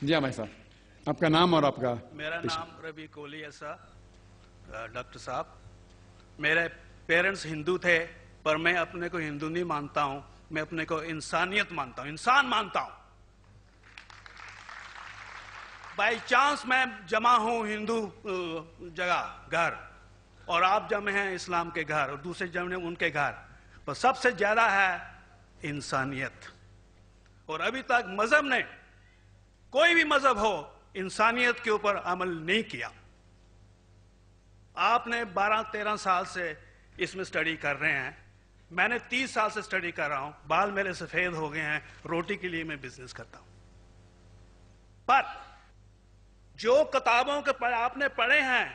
जी हाँ भाई साहब, आपका नाम और आपका? मेरा नाम रवि कोहली है सर। डॉक्टर साहब, मेरे पेरेंट्स हिंदू थे, पर मैं अपने को हिंदू नहीं मानता हूं, मैं अपने को इंसानियत मानता हूं, इंसान मानता हूं। बाई चांस मैं जमा हूं हिंदू जगह घर, और आप जमे हैं इस्लाम के घर, और दूसरे जमे उनके घर, पर सबसे ज्यादा है इंसानियत। और अभी तक मजहब ने, कोई भी मजहब हो, इंसानियत के ऊपर अमल नहीं किया। आपने 12-13 साल से इसमें स्टडी कर रहे हैं, मैंने 30 साल से स्टडी कर रहा हूं, बाल मेरे सफेद हो गए हैं, रोटी के लिए मैं बिजनेस करता हूं। पर जो किताबों के आपने पढ़े हैं,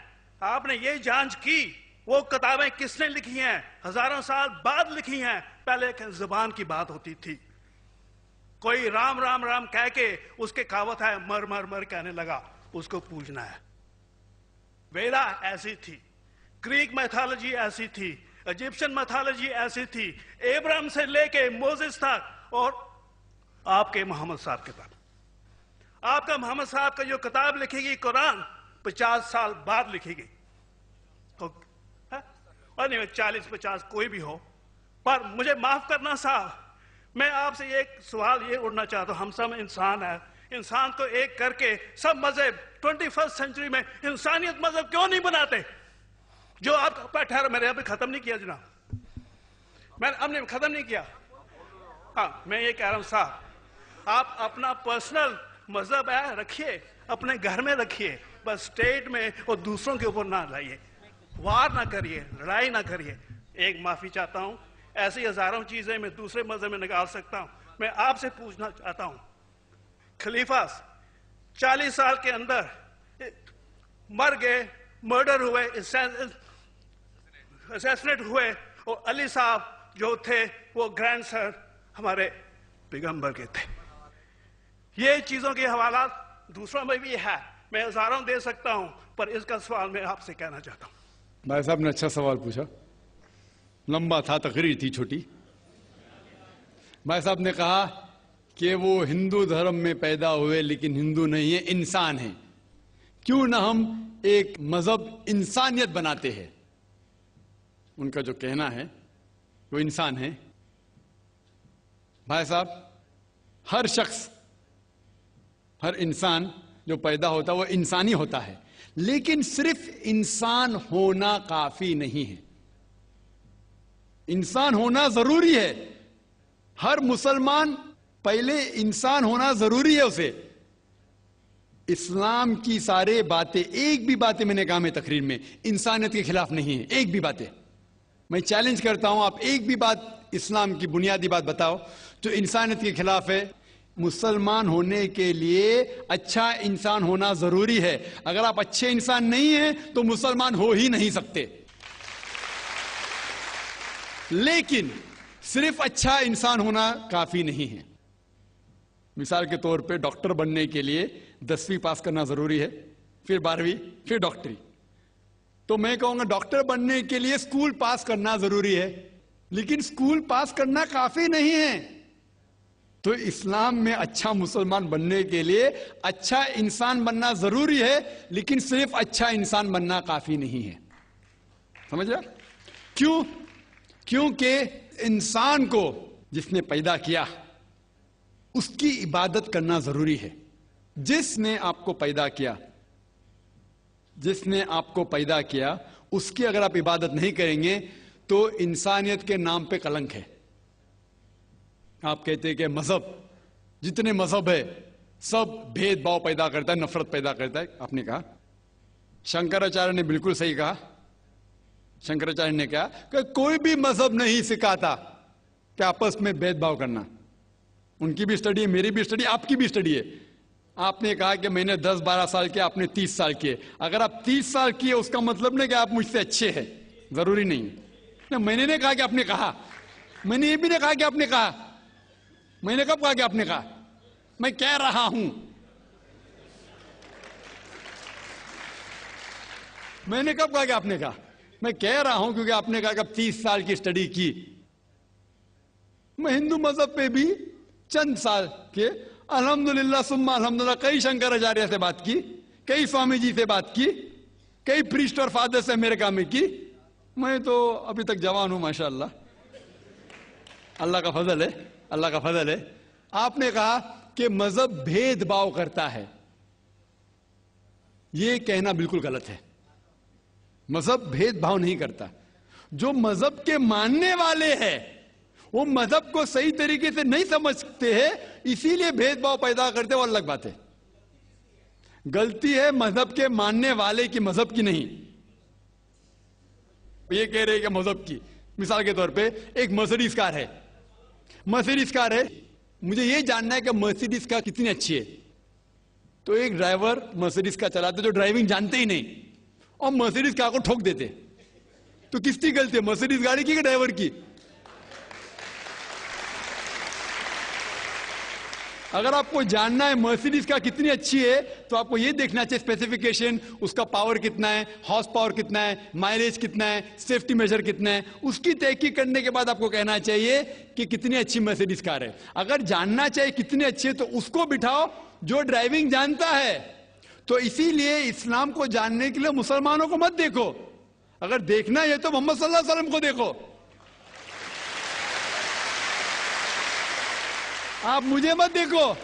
आपने ये जांच की वो किताबें किसने लिखी हैं? हजारों साल बाद लिखी हैं। पहले एक जुबान की बात होती थी, कोई राम राम राम कह के उसके कहावत है मर मर मर कहने लगा, उसको पूजना है। वेदा ऐसी थी, ग्रीक मैथोलॉजी ऐसी थी, इजिप्शियन मैथोलॉजी ऐसी थी, एब्राहम से लेके मोसेस तक, और आपके मोहम्मद साहब के तक। आपका मोहम्मद साहब का जो किताब लिखेगी कुरान 50 साल बाद लिखेगी, और नहीं 40-50 कोई भी हो। पर मुझे माफ करना साहब, मैं आपसे एक सवाल ये उठना चाहता हूं, हम सब इंसान हैं, इंसान को एक करके सब मजहब 21st सेंचुरी में इंसानियत मजहब क्यों नहीं बनाते? जो आप ठहरो, मैंने अभी खत्म नहीं किया जनाब, मैंने हमने खत्म नहीं किया। हाँ, मैं ये कह रहा हूं साहब, आप अपना पर्सनल मजहब है रखिए, अपने घर में रखिए, बस स्टेट में और दूसरों के ऊपर ना लाइए, वार ना करिए, लड़ाई ना करिए। एक माफी चाहता हूं, ऐसी हजारों चीजें मैं दूसरे मजहब में निकाल सकता हूं। मैं आपसे पूछना चाहता हूं, खलीफा 40 साल के अंदर मर गए, मर्डर हुए, असैसिनेट हुए, और अली साहब जो थे वो ग्रैंडसन हमारे पैगंबर के थे। ये चीजों के हवाला दूसरों में भी है, मैं हजारों दे सकता हूं, पर इसका सवाल मैं आपसे कहना चाहता हूं। भाई साहब ने अच्छा सवाल पूछा, लंबा था, तकरीर थी छोटी। भाई साहब ने कहा कि वो हिंदू धर्म में पैदा हुए लेकिन हिंदू नहीं है, इंसान है। क्यों ना हम एक मजहब इंसानियत बनाते हैं? उनका जो कहना है वो इंसान है। भाई साहब, हर शख्स, हर इंसान जो पैदा होता है वो इंसानी होता है, लेकिन सिर्फ इंसान होना काफी नहीं है। इंसान होना जरूरी है। हर मुसलमान पहले इंसान होना जरूरी है उसे। इस्लाम की सारे बातें, एक भी बातें मैंने कहा मैं तकरीर में, इंसानियत के खिलाफ नहीं है, एक भी बातें। मैं चैलेंज करता हूं, आप एक भी बात इस्लाम की बुनियादी बात बताओ जो इंसानियत के खिलाफ है। मुसलमान होने के लिए अच्छा इंसान होना जरूरी है। अगर आप अच्छे इंसान नहीं हैं तो मुसलमान हो ही नहीं सकते। लेकिन सिर्फ अच्छा इंसान होना काफी नहीं है। मिसाल के तौर पे डॉक्टर बनने के लिए 10वीं पास करना जरूरी है, फिर 12वीं, फिर डॉक्टरी। तो मैं कहूंगा डॉक्टर बनने के लिए स्कूल पास करना जरूरी है, लेकिन स्कूल पास करना काफी नहीं है। तो इस्लाम में अच्छा मुसलमान बनने के लिए अच्छा इंसान बनना जरूरी है, लेकिन सिर्फ अच्छा इंसान बनना काफी नहीं है। समझ रहे? क्यों? क्योंकि इंसान को जिसने पैदा किया उसकी इबादत करना जरूरी है। जिसने आपको पैदा किया, जिसने आपको पैदा किया, उसकी अगर आप इबादत नहीं करेंगे तो इंसानियत के नाम पे कलंक है। आप कहते हैं कि मजहब, जितने मजहब है सब भेदभाव पैदा करता है, नफरत पैदा करता है। आपने कहा, शंकराचार्य ने बिल्कुल सही कहा। शंकराचार्य ने कहा कि कोई भी मजहब नहीं सिखाता कि आपस में भेदभाव करना। उनकी भी स्टडी है, मेरी भी स्टडी, आपकी भी स्टडी है। आपने कहा कि मैंने 10-12 साल किया, आपने 30 साल किए। अगर आप 30 साल किए उसका मतलब नहीं कि आप मुझसे अच्छे हैं, जरूरी नहीं। मैंने नहीं कहा कि आपने कहा, मैंने ये भी नहीं कहा कि आपने कहा। मैंने कब कहा कि आपने कहा? मैं कह रहा हूं, मैंने कब कहा कि आपने कहा? मैं कह रहा हूं क्योंकि आपने कहा कि अब 30 साल की स्टडी की। मैं हिंदू मजहब पे भी चंद साल के, अल्हम्दुलिल्लाह सुम्मा अल्हम्दुलिल्लाह, कई शंकराचार्य से बात की, कई स्वामी जी से बात की, कई प्रीस्ट और फादर से अमेरिका में की। मैं तो अभी तक जवान हूं माशाअल्लाह, अल्लाह का फजल है, अल्लाह का फजल है। आपने कहा कि मजहब भेदभाव करता है, यह कहना बिल्कुल गलत है। मजहब भेदभाव नहीं करता। जो मजहब के मानने वाले हैं वो मजहब को सही तरीके से नहीं समझते हैं, इसीलिए भेदभाव पैदा करते, वो अलग बात है। गलती है मजहब के मानने वाले की, मजहब की नहीं। ये कह रहे हैं कि मजहब की, मिसाल के तौर पे एक मर्सिडीज कार है, मर्सिडीज कार है, मुझे ये जानना है कि मर्सिडीज कार कितनी अच्छी है। तो एक ड्राइवर मर्सिडीज कार चलाते जो ड्राइविंग जानते ही नहीं और मर्सिडीज कार को ठोक देते, तो किसकी गलती है, मर्सिडीज गाड़ी की कि ड्राइवर की? अगर आपको जानना है मर्सिडीज कार कितनी अच्छी है तो आपको यह देखना चाहिए स्पेसिफिकेशन, उसका पावर कितना है, हॉर्स पावर कितना है, माइलेज कितना है, सेफ्टी मेजर कितना है, उसकी तहकीक करने के बाद आपको कहना चाहिए कि कितनी अच्छी मर्सिडीज कार है। अगर जानना चाहिए कितनी अच्छी है तो उसको बिठाओ जो ड्राइविंग जानता है। तो इसीलिए इस्लाम को जानने के लिए मुसलमानों को मत देखो, अगर देखना है तो मोहम्मद सल्लल्लाहु अलैहि वसल्लम को देखो। आप मुझे मत देखो,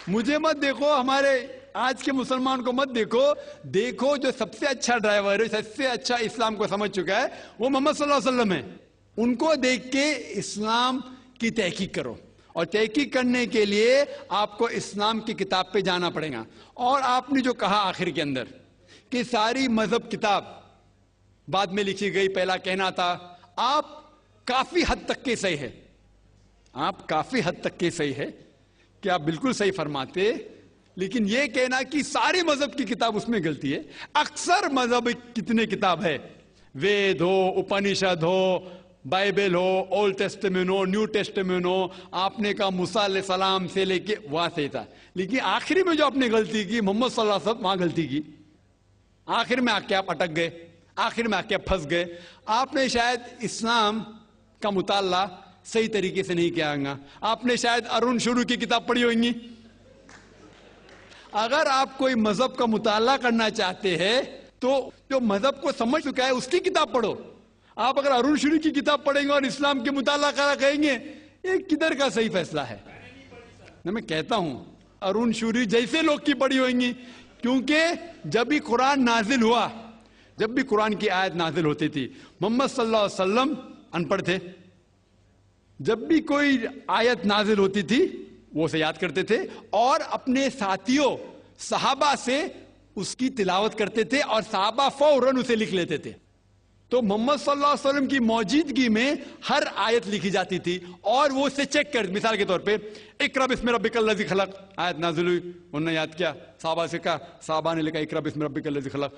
मुझे मत देखो, हमारे आज के मुसलमान को मत देखो। देखो जो सबसे अच्छा ड्राइवर है, सबसे अच्छा इस्लाम को समझ चुका है, वो मोहम्मद सल्लल्लाहु अलैहि वसल्लम है। उनको देख के इस्लाम की तहकीक करो, और तहकीक करने के लिए आपको इस्लाम की किताब पे जाना पड़ेगा। और आपने जो कहा आखिर के अंदर कि सारी मजहब किताब बाद में लिखी गई, पहला कहना था, आप काफी हद तक के सही है, आप काफी हद तक के सही है कि आप बिल्कुल सही फरमाते, लेकिन यह कहना कि सारी मजहब की किताब उसमें गलती है। अक्सर मजहब कितने किताब है, वेद हो, उपनिषद हो, बाइबल हो, ओल्ड टेस्टामेंट हो, न्यू टेस्टामेंट हो, आपने कहा मूसा अलैहिस्सलाम से लेके वहां से था, लेकिन आखिरी में जो आपने गलती की मोहम्मद सल्लल्लाहु अलैहि वसल्लम, वहां गलती की। आखिर में आके आप अटक गए, आखिर में आके आप फंस गए। आपने शायद इस्लाम का मुताला सही तरीके से नहीं किया होगा, आपने शायद अरुण शुरू की किताब पढ़ी होगी। अगर आप कोई मजहब का मुताला करना चाहते हैं तो जो मजहब को समझ चुका है उसकी किताब पढ़ो। आप अगर अरुण शुरू की किताब पढ़ेंगे और इस्लाम के मुताला करा कहेंगे, ये किधर का सही फैसला है? ना मैं कहता हूं अरुण शुरी जैसे लोग की पढ़ी होंगी, क्योंकि जब भी कुरान नाजिल हुआ, जब भी कुरान की आयत नाजिल होती थी, मोहम्मद सल्लल्लाहु अलैहि वसल्लम अनपढ़ थे। जब भी कोई आयत नाजिल होती थी वो उसे याद करते थे और अपने साथियों सहाबा से उसकी तिलावत करते थे और सहाबा फौरन उसे लिख लेते थे। तो मोहम्मद सल्लल्लाहु अलैहि वसल्लम की मौजूदगी में हर आयत लिखी जाती थी और वो उसे चेक कर, मिसाल के तौर पे इक़रा बिस्मि रब्बिकल लज़ी खलक़ आयत नाजिल हुई, उन्होंने याद किया, सहाबा से कहा, सहाबा ने लिखा इक़रा बिस्मि रब्बिकल लज़ी खलक़,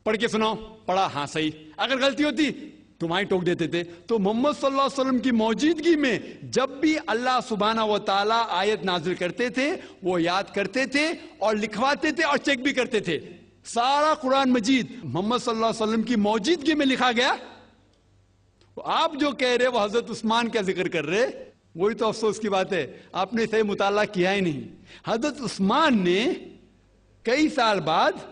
पढ़ के सुनाओ, पढ़ा, हाँ सही। अगर गलती होती तुम्हारी टोक देते थे। तो मोहम्मद सल्लल्लाहु अलैहि वसल्लम की मौजूदगी में जब भी अल्लाह सुब्हानहू व तआला आयत नाजिल करते थे वो याद करते थे और लिखवाते थे और चेक भी करते थे। सारा कुरान मजीद मोहम्मद सल्लल्लाहु अलैहि वसल्लम की मौजूदगी में लिखा गया। तो आप जो कह रहे वो हजरत उस्मान का जिक्र कर रहे, वही तो अफसोस की बात है, आपने सही मुताला किया ही नहीं। हजरत उस्मान ने कई साल बाद,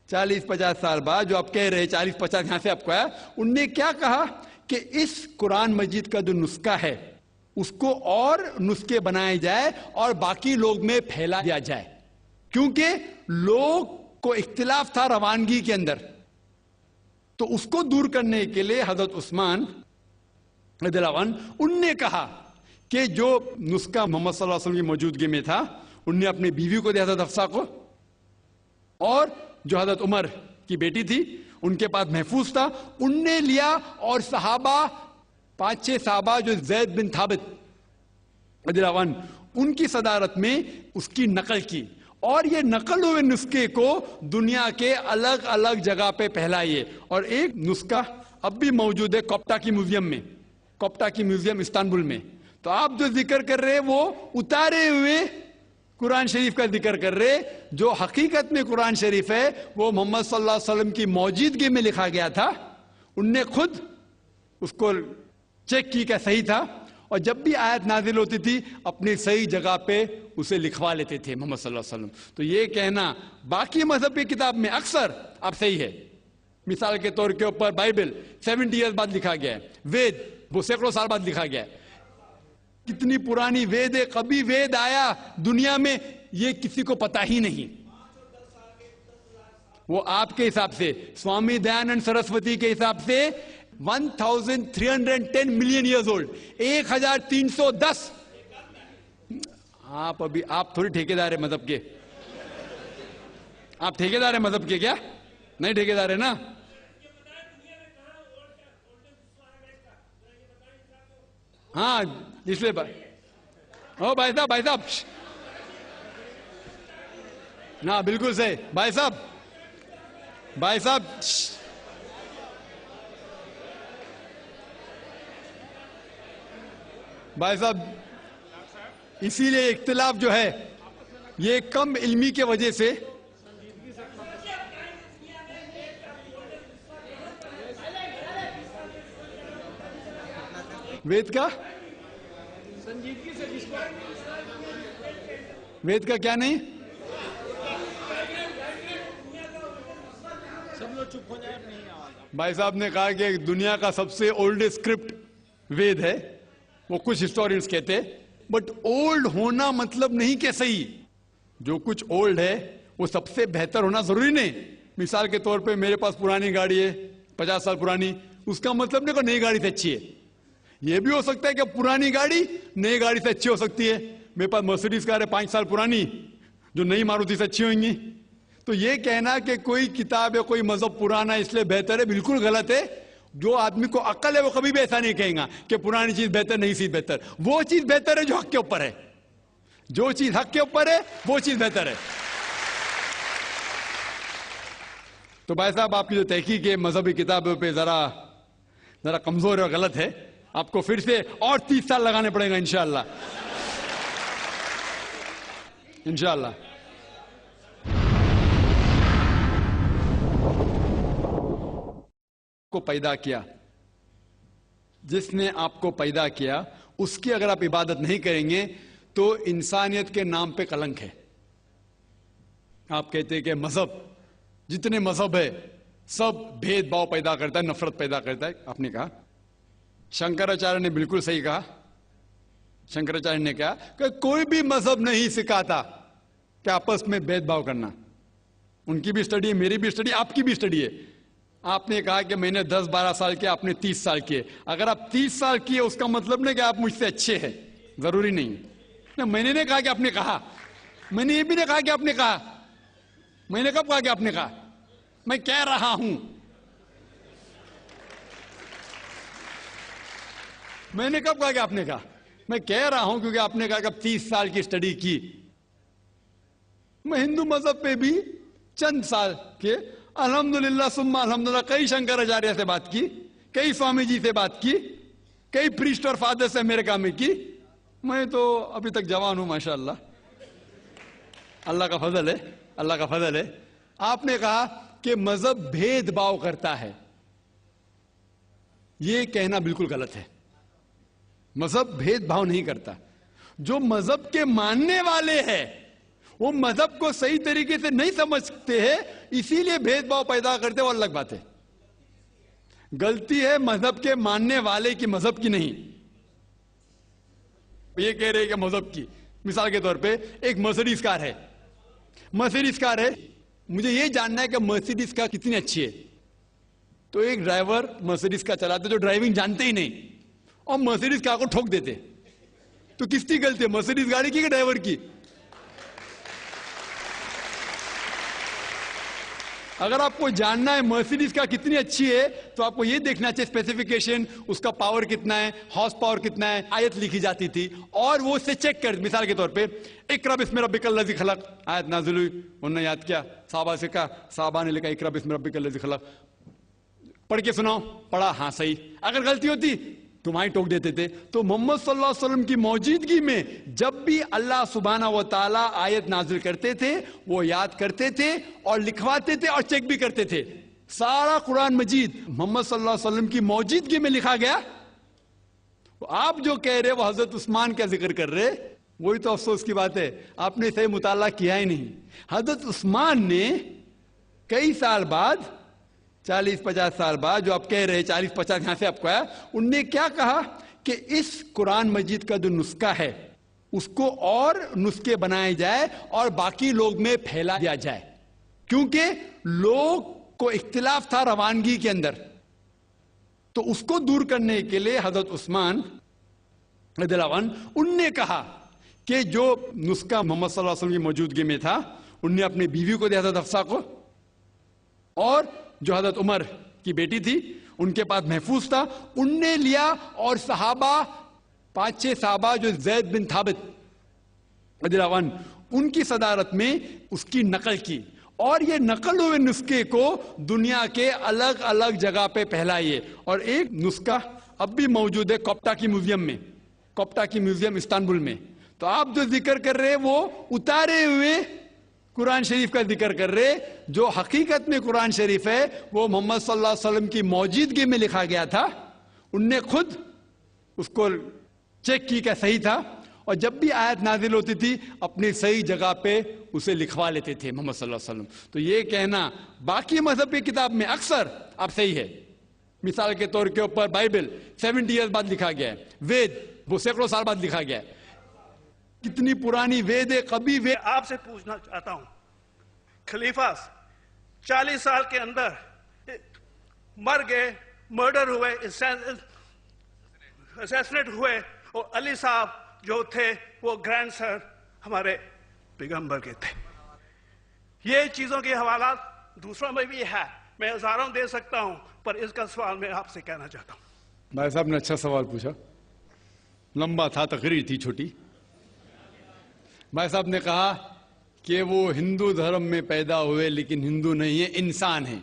40-50 साल बाद, जो आप कह रहे 40-50 यहां से आपको आया, उनने क्या कहा कि इस कुरान मजीद का जो नुस्खा है उसको और नुस्खे बनाए जाए और बाकी लोग में फैला दिया जाए, क्योंकि लोग को इख्तिलाफ था रवानगी के अंदर। तो उसको दूर करने के लिए हजरत उस्मान रज़ियल्लाहु अन्हु उनने कहा कि जो नुस्खा मोहम्मद सल्लल्लाहु अलैहि वसल्लम की मौजूदगी में था, उनने अपनी बीवी को दिया, हजरत हफ्सा को, और जो हजरत उमर की बेटी थी उनके पास महफूज था, उनने लिया, और सहाबा 5-6 सहाबा जो ज़ैद बिन थाबित रज़ियल्लाहु अन्हु उनकी सदारत में उसकी नकल की, और ये नकल हुए नुस्खे को दुनिया के अलग अलग जगह पे फैलाइए। और एक नुस्खा अब भी मौजूद है कोप्टा की म्यूजियम में, कोप्टा की म्यूजियम इस्तांबुल में। तो आप जो जिक्र कर रहे हैं वो उतारे हुए कुरान शरीफ का जिक्र कर रहे, जो हकीकत में कुरान शरीफ है वो मोहम्मद सल्लल्लाहु अलैहि वसल्लम की मौजूदगी में लिखा गया था। उनने खुद उसको चेक की क्या सही था, और जब भी आयत नाजिल होती थी अपनी सही जगह पे उसे लिखवा लेते थे मोहम्मद सल्लल्लाहु अलैहि वसल्लम। तो ये कहना बाकी मजहब की किताब में अक्सर आप सही है। मिसाल के तौर के ऊपर बाइबल 70 ईयर्स बाद लिखा गया है, वेद वो सैकड़ों साल बाद लिखा गया है। कितनी पुरानी वेद है, कभी वेद आया दुनिया में ये किसी को पता ही नहीं। वो आपके हिसाब से, स्वामी दयानंद सरस्वती के हिसाब से 1310 मिलियन ईयर्स ओल्ड, 1310। आप थोड़ी ठेकेदार है मजहब के, आप ठेकेदार है मजहब के क्या? नहीं ठेकेदार है ना। हाँ इसलिए ओ भाई साहब ना, बिल्कुल सही भाई साहब भाई साहब, इसीलिए इख्तिलाफ जो है ये कम इल्मी के वजह से। वेद का संजीदगी से, वेद का क्या नहीं, सब लोग चुप हो जाए। भाई साहब ने कहा कि दुनिया का सबसे ओल्डेस्ट स्क्रिप्ट वेद है, वो कुछ हिस्टोरियंस कहते हैं। बट ओल्ड होना मतलब नहीं कि सही, जो कुछ ओल्ड है वो सबसे बेहतर होना जरूरी नहीं। मिसाल के तौर पे मेरे पास पुरानी गाड़ी है 50 साल पुरानी, उसका मतलब नहीं कि नई गाड़ी से अच्छी है। यह भी हो सकता है कि पुरानी गाड़ी नई गाड़ी से अच्छी हो सकती है। मेरे पास मर्सिडीज कार है 5 साल पुरानी, जो नई मारुति से अच्छी होंगी। तो यह कहना कि कोई किताब या कोई मजहब पुराना इसलिए बेहतर है, बिल्कुल गलत है। जो आदमी को अक्ल है वो कभी भी ऐसा नहीं कहेगा कि पुरानी चीज बेहतर, नई चीज बेहतर। वो चीज बेहतर है जो हक के ऊपर है, जो चीज हक के ऊपर है वो चीज बेहतर है। तो भाई साहब, आपकी जो तहकीक है मजहबी किताबों पे जरा कमजोर है और गलत है। आपको फिर से और 30 साल लगाने पड़ेगा इंशाअल्लाह। को पैदा किया, जिसने आपको पैदा किया उसकी अगर आप इबादत नहीं करेंगे तो इंसानियत के नाम पे कलंक है। आप कहते हैं कि मजहब, जितने मजहब है सब भेदभाव पैदा करता है, नफरत पैदा करता है। आपने कहा, शंकराचार्य ने बिल्कुल सही कहा। शंकराचार्य ने कहा कि कोई भी मजहब नहीं सिखाता कि आपस में भेदभाव करना। उनकी भी स्टडी है, मेरी भी स्टडी, आपकी भी स्टडी है। आपने कहा कि मैंने 10-12 साल किए, आपने 30 साल किए। अगर आप 30 साल किए उसका मतलब नहीं कि आप मुझसे अच्छे हैं, जरूरी नहीं ना। मैंने नहीं कहा कि आपने कहा, मैंने ये भी नहीं कहा कि आपने कहा। मैंने कब कहा कि आपने कहा? मैं कह रहा हूं, मैंने कब कहा कि आपने कहा? मैं कह रहा हूं क्योंकि आपने कहा कि अब 30 साल की स्टडी की। मैं हिंदू मजहब पे भी चंद साल के, अल्हम्दुलिल्लाह सुम्मा अल्हम्दुलिल्लाह, कई शंकराचार्य से बात की, कई स्वामी जी से बात की, कई प्रीस्ट और फादर से अमेरिका में की। मैं तो अभी तक जवान हूं माशाअल्लाह, अल्लाह का फजल है, अल्लाह का फजल है। आपने कहा कि मजहब भेदभाव करता है, यह कहना बिल्कुल गलत है। मजहब भेदभाव नहीं करता। जो मजहब के मानने वाले हैं वो मजहब को सही तरीके से नहीं समझते हैं, इसीलिए भेदभाव पैदा करते हैं, वो अलग बात है। गलती है मजहब के मानने वाले की, मजहब की नहीं। ये कह रहे हैं कि मजहब की, मिसाल के तौर पे एक मर्सिडीज कार है, मर्सिडीज कार है, मुझे ये जानना है कि मर्सिडीज कार कितनी अच्छी है। तो एक ड्राइवर मर्सिडीज कार चलाते जो ड्राइविंग जानते ही नहीं और मर्सिडीज कार को ठोक देते, तो किसकी गलती है, मर्सिडीज गाड़ी की कि ड्राइवर की? अगर आपको जानना है मर्सिडीज का कितनी अच्छी है तो आपको यह देखना चाहिए स्पेसिफिकेशन, उसका पावर कितना है, हॉर्स पावर कितना है। आयत लिखी जाती थी और वो उससे चेक कर, मिसाल के तौर पे इक़रा बिस्मि रब्बिकल लज़ी खलक़, आयत नाज़िल हुई, उन्होंने याद किया, साहबा से कहा, साहबा ने लिखा इक़रा बिस्मि रब्बिकल लज़ी खलक़, पढ़ के सुनाओ, पढ़ा, हाँ सही। अगर गलती होती तुम्हारी टोक देते थे। तो मोहम्मद सल्लल्लाहु अलैहि वसल्लम की मौजूदगी में जब भी अल्लाह सुब्हाना व तआला आयत नाजिल करते थे वो याद करते थे और लिखवाते थे और चेक भी करते थे। सारा कुरान मजीद मोहम्मद सल्लल्लाहु अलैहि वसल्लम की मौजूदगी में लिखा गया तो आप जो कह रहे वो हजरत उस्मान का जिक्र कर रहे, वही तो अफसोस की बात है, आपने सही मुताला किया ही नहीं। हजरत उस्मान ने कई साल बाद, 40-50 साल बाद, जो आप कह रहे 40-50 यहां से आपको आया, उनने क्या कहा कि इस कुरान मजीद का जो नुस्खा है उसको और नुस्खे बनाए जाए और बाकी लोग में फैला दिया जाए, क्योंकि लोग को इख्तिलाफ था रवानगी के अंदर। तो उसको दूर करने के लिए हजरत उस्मान रज़ियल्लाहु अन्हु उनने कहा कि जो नुस्खा मोहम्मद सल्लल्लाहु अलैहि वसल्लम की मौजूदगी में था, उनने अपनी बीवी को दिया हजरत हफ्सा को, और जो हजरत उमर की बेटी थी उनके पास महफूज था, उनने लिया, और सहाबा 5-6 सहाबा जो ज़ैद बिन थाबित रज़ियल्लाहु अन्हु उनकी सदारत में उसकी नकल की, और ये नकल हुए नुस्खे को दुनिया के अलग अलग जगह पे फैलाइए। और एक नुस्खा अब भी मौजूद है कॉप्टा की म्यूजियम में, कॉप्टा की म्यूजियम इस्तांबुल में। तो आप जो जिक्र कर रहे हैं वो उतारे हुए कुरान शरीफ का जिक्र कर रहे, जो हकीकत में कुरान शरीफ है वो मोहम्मद सल्लल्लाहु अलैहि वसल्लम की मौजूदगी में लिखा गया था। उनने खुद उसको चेक की क्या सही था, और जब भी आयत नाजिल होती थी अपनी सही जगह पे उसे लिखवा लेते थे मोहम्मद सल्लल्लाहु अलैहि वसल्लम। तो ये कहना बाकी मजहब की किताब में अक्सर आप सही है। मिसाल के तौर के ऊपर बाइबल 70 ईयर्स बाद लिखा गया है, वेद वो सैकड़ों साल बाद लिखा गया है, कितनी पुरानी वेद है, कभी वेद। आपसे पूछना चाहता हूं, खलीफा 40 साल के अंदर मर गए, मर्डर हुए, असैसिनेट हुए, और अली साहब जो थे वो ग्रैंडसन हमारे पैगंबर के थे। ये चीजों के हवाला दूसरों में भी है, मैं हजारों दे सकता हूं, पर इसका सवाल मैं आपसे कहना चाहता हूं। भाई साहब ने अच्छा सवाल पूछा, लंबा था, तकरीर थी छोटी। भाई साहब ने कहा कि वो हिंदू धर्म में पैदा हुए लेकिन हिंदू नहीं है, इंसान है,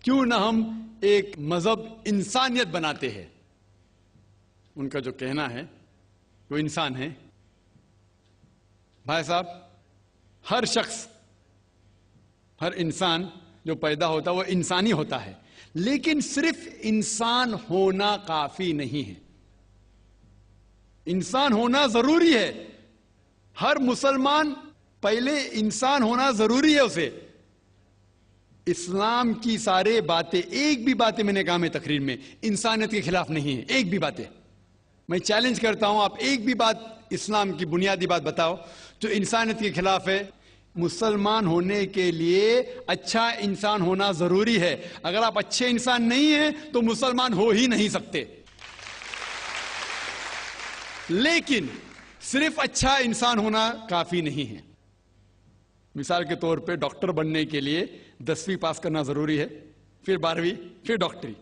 क्यों ना हम एक मजहब इंसानियत बनाते हैं। उनका जो कहना है वो इंसान है। भाई साहब, हर शख्स, हर इंसान जो पैदा होता है वो इंसानी होता है, लेकिन सिर्फ इंसान होना काफी नहीं है। इंसान होना जरूरी है, हर मुसलमान पहले इंसान होना जरूरी है उसे। इस्लाम की सारे बातें, एक भी बातें मैंने कहा मैं तकरीर में इंसानियत के खिलाफ नहीं है, एक भी बातें। मैं चैलेंज करता हूं, आप एक भी बात इस्लाम की बुनियादी बात बताओ जो इंसानियत के खिलाफ है। मुसलमान होने के लिए अच्छा इंसान होना जरूरी है। अगर आप अच्छे इंसान नहीं हैं तो मुसलमान हो ही नहीं सकते। लेकिन सिर्फ अच्छा इंसान होना काफी नहीं है। मिसाल के तौर पे डॉक्टर बनने के लिए 10वीं पास करना जरूरी है, फिर 12वीं, फिर डॉक्टरी।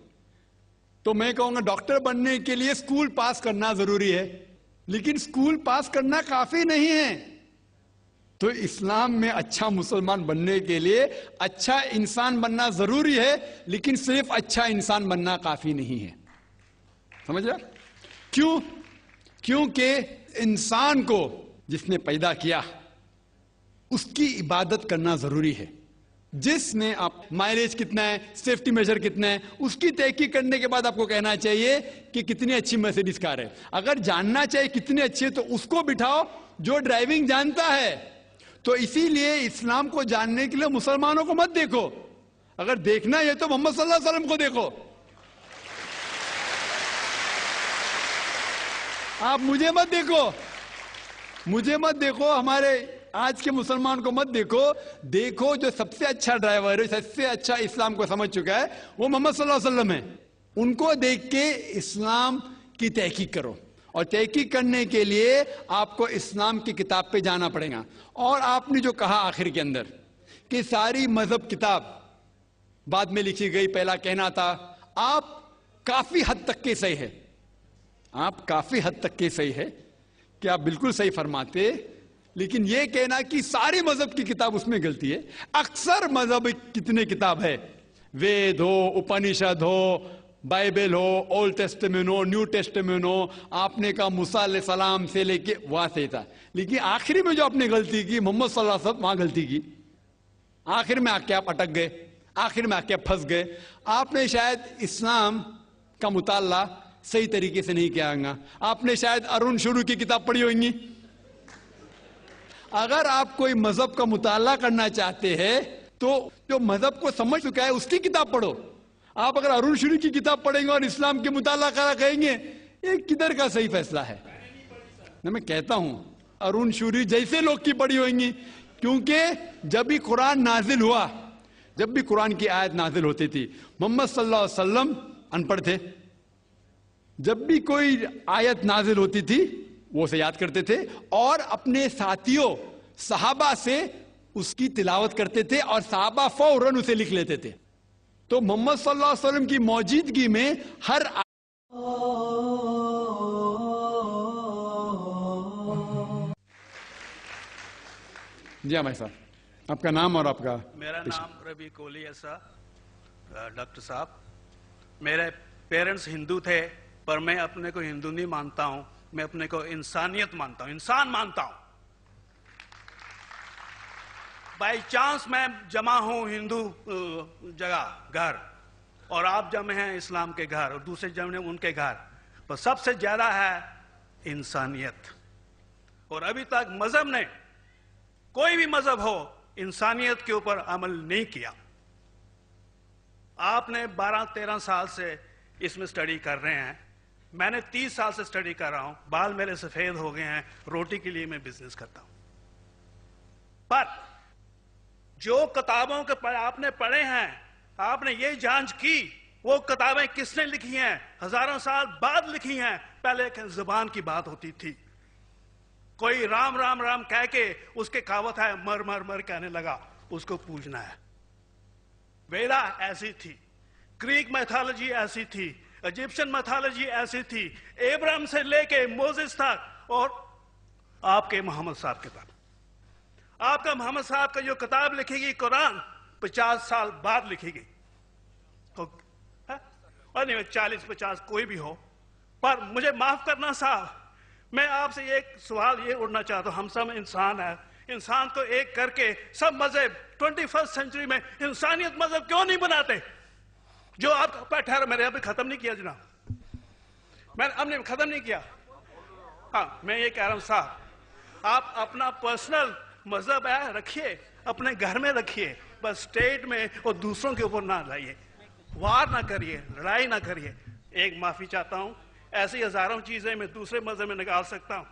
तो मैं कहूंगा डॉक्टर बनने के लिए स्कूल पास करना जरूरी है, लेकिन स्कूल पास करना काफी नहीं है। तो इस्लाम में अच्छा मुसलमान बनने के लिए अच्छा इंसान बनना जरूरी है, लेकिन सिर्फ अच्छा इंसान बनना काफी नहीं है। समझ रहे? क्यों? क्योंकि इंसान को जिसने पैदा किया उसकी इबादत करना जरूरी है। जिसने आप माइलेज कितना है, सेफ्टी मेजर कितना है, उसकी तहकीक करने के बाद आपको कहना चाहिए कि कितनी अच्छी मर्सिडीज कार है। अगर जानना चाहिए कितनी अच्छी है तो उसको बिठाओ जो ड्राइविंग जानता है। तो इसीलिए इस्लाम को जानने के लिए मुसलमानों को मत देखो, अगर देखना है तो मोहम्मद सल्लल्लाहु अलैहि वसल्लम को देखो। आप मुझे मत देखो, मुझे मत देखो, हमारे आज के मुसलमान को मत देखो। देखो जो सबसे अच्छा ड्राइवर है, सबसे अच्छा इस्लाम को समझ चुका है, वो मोहम्मद सल्लल्लाहु अलैहि वसल्लम है। उनको देख के इस्लाम की तहकीक करो, और तहकीक करने के लिए आपको इस्लाम की किताब पे जाना पड़ेगा। और आपने जो कहा आखिर के अंदर कि सारी मजहब किताब बाद में लिखी गई, पहला कहना था, आप काफी हद तक के सही है, आप काफी हद तक के सही है कि आप बिल्कुल सही फरमाते, लेकिन यह कहना कि सारी मजहब की किताब उसमें गलती है। अक्सर मजहब कितने किताब है, वेद हो, उपनिषद हो, बाइबल हो, ओल्ड टेस्टामेंट हो, न्यू टेस्टामेंट हो, आपने कहा मूसा अलैहिस्सलाम से लेके वहां से था, लेकिन आखिरी में जो आपने गलती की मोहम्मद सल्लल्लाहु अलैहि वसल्लम, वहां गलती की। आखिर में आके आप अटक गए, आखिर में आके आप फंस गए। आपने शायद इस्लाम का मुताला सही तरीके से नहीं किया गया। आपने शायद अरुण शुरू की किताब पढ़ी होगी। अगर आप कोई मजहब का मुताला करना चाहते हैं तो जो मजहब को समझ चुका है उसकी किताब पढ़ो। आप अगर अरुण शुरू की किताब पढ़ेंगे और इस्लाम के मुताला करा कहेंगे, ये किधर का सही फैसला है? ना मैं कहता हूं अरुण शूरी जैसे लोग की पढ़ी होंगी, क्योंकि जब भी कुरान नाजिल हुआ, जब भी कुरान की आयत नाजिल होती थी, मोहम्मद सल्लल्लाहु अलैहि वसल्लम अनपढ़ थे। जब भी कोई आयत नाजिल होती थी वो उसे याद करते थे और अपने साथियों सहाबा से उसकी तिलावत करते थे और सहाबा फौरन उसे लिख लेते थे। तो मोहम्मद सल्लल्लाहु अलैहि वसल्लम की मौजूदगी में हर जी हाँ भाई साहब, आपका नाम और आपका? मेरा नाम रवि कोहली है सर। डॉक्टर साहब, मेरे पेरेंट्स हिंदू थे, पर मैं अपने को हिंदू नहीं मानता हूं, मैं अपने को इंसानियत मानता हूं, इंसान मानता हूं। बाई चांस मैं जमा हूं हिंदू जगह घर, और आप जमे हैं इस्लाम के घर, और दूसरे जमे उनके घर, पर सबसे ज्यादा है इंसानियत। और अभी तक मजहब ने, कोई भी मजहब हो, इंसानियत के ऊपर अमल नहीं किया। आपने 12-13 साल से इसमें स्टडी कर रहे हैं, मैंने 30 साल से स्टडी कर रहा हूं, बाल मेरे सफेद हो गए हैं, रोटी के लिए मैं बिजनेस करता हूं। पर जो किताबों के आपने पढ़े हैं, आपने ये जांच की वो किताबें किसने लिखी हैं? हजारों साल बाद लिखी हैं। पहले एक जुबान की बात होती थी, कोई राम राम राम कह के उसके कहावत है मर मर मर कहने लगा, उसको पूजना है। वेदा ऐसी थी, ग्रीक मैथोलॉजी ऐसी थी, इजिप्शियन मैथोलॉजी ऐसी थी, इब्राहिम से लेके मोसेस तक, और आपके मोहम्मद साहब के तक। आपका मोहम्मद साहब का जो किताब लिखेगी कुरान 50 साल बाद लिखेगी, और नहीं 40-50 कोई भी हो। पर मुझे माफ करना साहब, मैं आपसे एक सवाल ये उड़ना चाहता हूं, हम सब इंसान है, इंसान को एक करके सब मजहब 21st सेंचुरी में इंसानियत मजहब क्यों नहीं बनाते? जो आप ठहरा, मैंने अभी खत्म नहीं किया जनाब, मैंने हमने खत्म नहीं किया। हाँ, मैं ये कह रहा हूं साहब, आप अपना पर्सनल मजहब है रखिए, अपने घर में रखिए, बस स्टेट में और दूसरों के ऊपर ना लाइए, वार ना करिए, लड़ाई ना करिए। एक माफी चाहता हूं, ऐसी हजारों चीजें मैं दूसरे मजहब में निकाल सकता हूं,